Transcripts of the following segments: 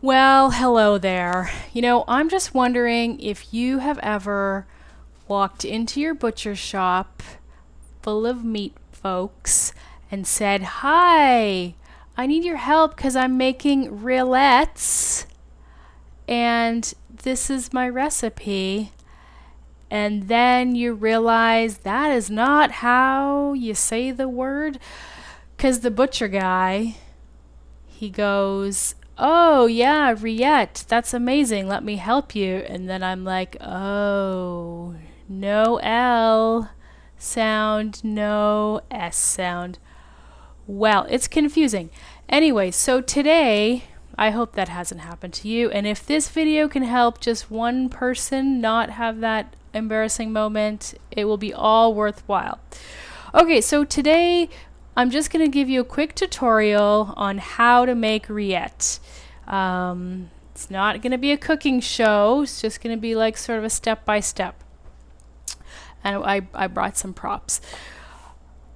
Well, hello there. I'm just wondering if you have ever walked into your butcher shop full of meat folks and said, "Hi, I need your help because I'm making rillettes and this is my recipe." And then you realize that is not how you say the word because the butcher guy, he goes, "Oh, yeah, Riette, that's amazing. Let me help you." And then I'm like, "Oh, no L sound, no S sound." Well, it's confusing. Anyway, so today, I hope that hasn't happened to you. And if this video can help just one person not have that embarrassing moment, it will be all worthwhile. Okay, so today I'm just going to give you a quick tutorial on how to make rillette. It's not going to be a cooking show. It's just going to be like sort of a step-by-step. And I brought some props.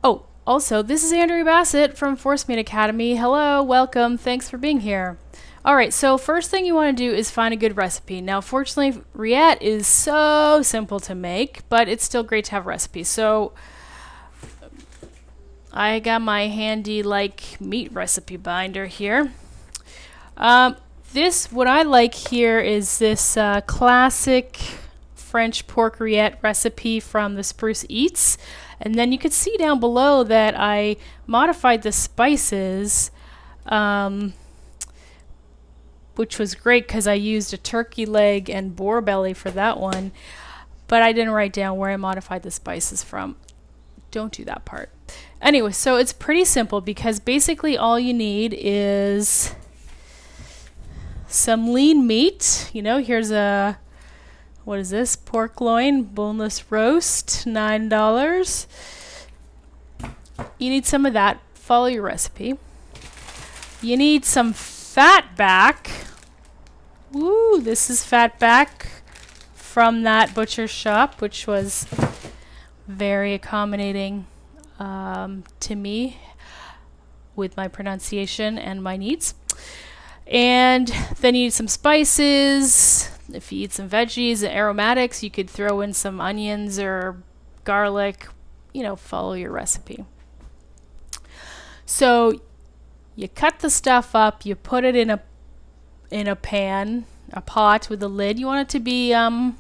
Oh, also, this is Andrea Bassett from Forcemeat Academy. Hello, welcome. Thanks for being here. All right, so first thing you want to do is find a good recipe. Now, fortunately, rillette is so simple to make, but it's still great to have recipes. So I got my handy meat recipe binder here. What I like here is this classic French pork rillette recipe from the Spruce Eats. And then you can see down below that I modified the spices, which was great because I used a turkey leg and boar belly for that one. But I didn't write down where I modified the spices from. Don't do that part. Anyway, so it's pretty simple because basically all you need is some lean meat. Here's what is this? Pork loin, boneless roast, $9. You need some of that. Follow your recipe. You need some fat back. Woo, this is fat back from that butcher shop, which was very accommodating to me with my pronunciation and my needs. And then you need some spices. If you eat some veggies and aromatics, you could throw in some onions or garlic. Follow your recipe. So you cut the stuff up, you put it in a pan, a pot with a lid. You want it to be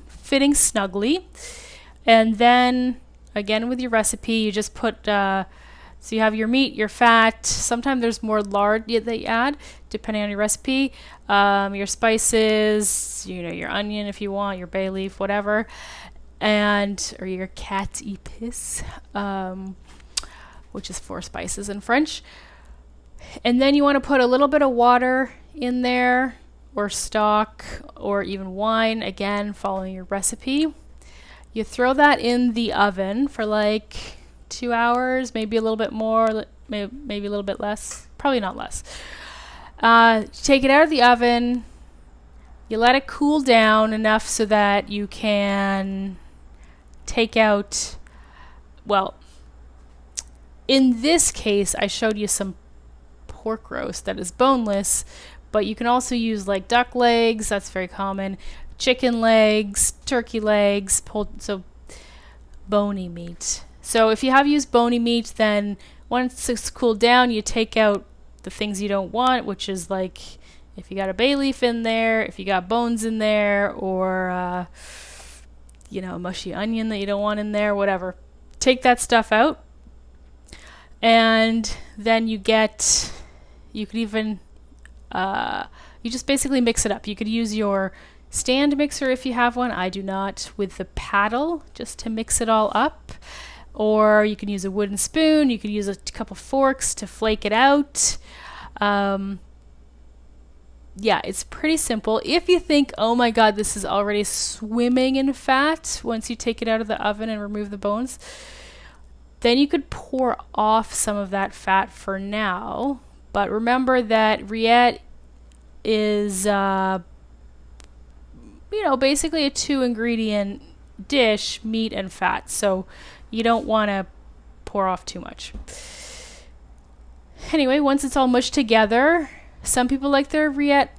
fitting snugly. And then again with your recipe, you just put so you have your meat, your fat. Sometimes there's more lard that you add, depending on your recipe. Your spices, your onion if you want, your bay leaf, whatever, or your cat's épices, which is 4 spices in French. And then you want to put a little bit of water in there, or stock, or even wine. Again, following your recipe. You throw that in the oven for 2 hours, maybe a little bit more, maybe a little bit less, probably not less. Take it out of the oven. You let it cool down enough so that you can take out, well, in this case, I showed you some pork roast that is boneless, but you can also use duck legs, that's very common, chicken legs, turkey legs, so bony meat. So if you have used bony meat, then once it's cooled down, you take out the things you don't want, which is if you got a bay leaf in there, if you got bones in there, or a mushy onion that you don't want in there, whatever. Take that stuff out, and then you could even, you just basically mix it up. You could use your stand mixer if you have one. I do not, with the paddle, just to mix it all up. Or you can use a wooden spoon. You could use a couple forks to flake it out. Yeah, it's pretty simple. If you think, oh my god, this is already swimming in fat, once you take it out of the oven and remove the bones, then you could pour off some of that fat for now. But remember that rillette is, basically a 2-ingredient dish, meat and fat. So you don't want to pour off too much. Anyway, once it's all mushed together, some people like their rillette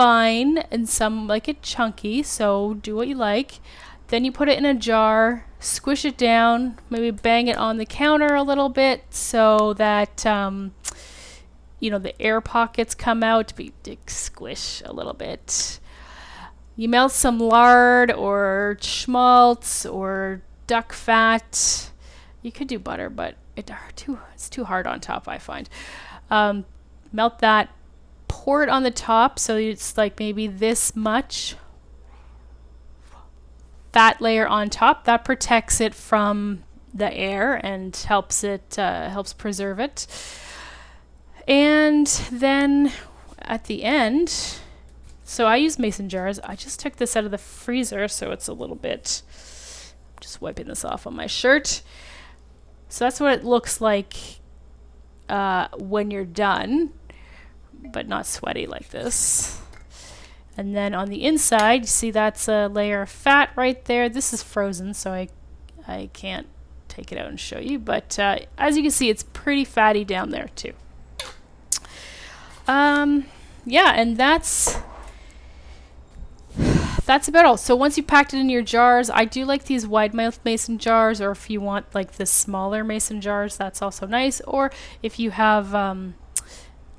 fine and some like it chunky, so do what you like. Then you put it in a jar, squish it down, maybe bang it on the counter a little bit so that the air pockets come out. Squish a little bit. You melt some lard or schmaltz or duck fat. You could do butter, but it's too hard on top, I find. Melt that, pour it on the top so it's like maybe this much fat layer on top. That protects it from the air and helps preserve it. And then at the end, so I use mason jars. I just took this out of the freezer, so it's a little bit, I'm just wiping this off on my shirt. So that's what it looks like when you're done, but not sweaty like this. And then on the inside, you see that's a layer of fat right there. This is frozen, so I can't take it out and show you. But as you can see, it's pretty fatty down there too. Yeah, and that's about all. So once you packed it in your jars, I do like these wide mouth mason jars, or if you want like the smaller mason jars, that's also nice. Or if you have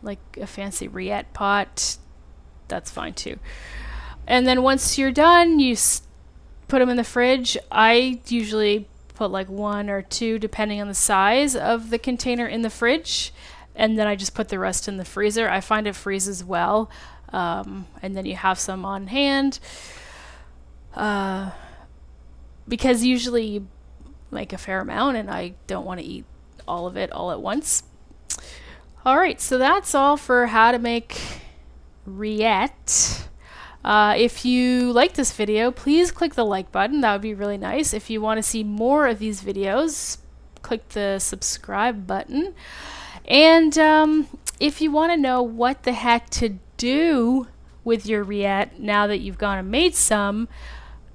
like a fancy rillette pot, that's fine too. And then once you're done, you put them in the fridge. I usually put like 1 or 2 depending on the size of the container in the fridge, and then I just put the rest in the freezer. I find it freezes well, and then you have some on hand, because usually you make a fair amount and I don't want to eat all of it all at once. All right, so that's all for how to make rillette. If you like this video, please click the like button. That would be really nice. If you want to see more of these videos, click the subscribe button. And if you want to know what the heck to do with your rillette now that you've gone and made some,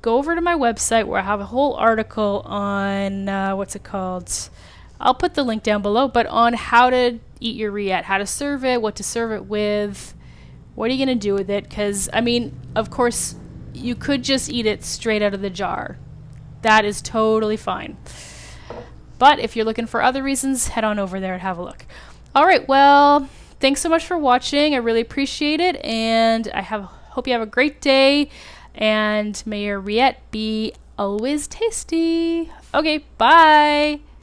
go over to my website where I have a whole article on what's it called? I'll put the link down below, but on how to eat your rillette, how to serve it, what to serve it with. What are you going to do with it? Because, I mean, of course, you could just eat it straight out of the jar. That is totally fine. But if you're looking for other reasons, head on over there and have a look. All right, well, thanks so much for watching. I really appreciate it. And I hope you have a great day. And may your rillette be always tasty. Okay, bye.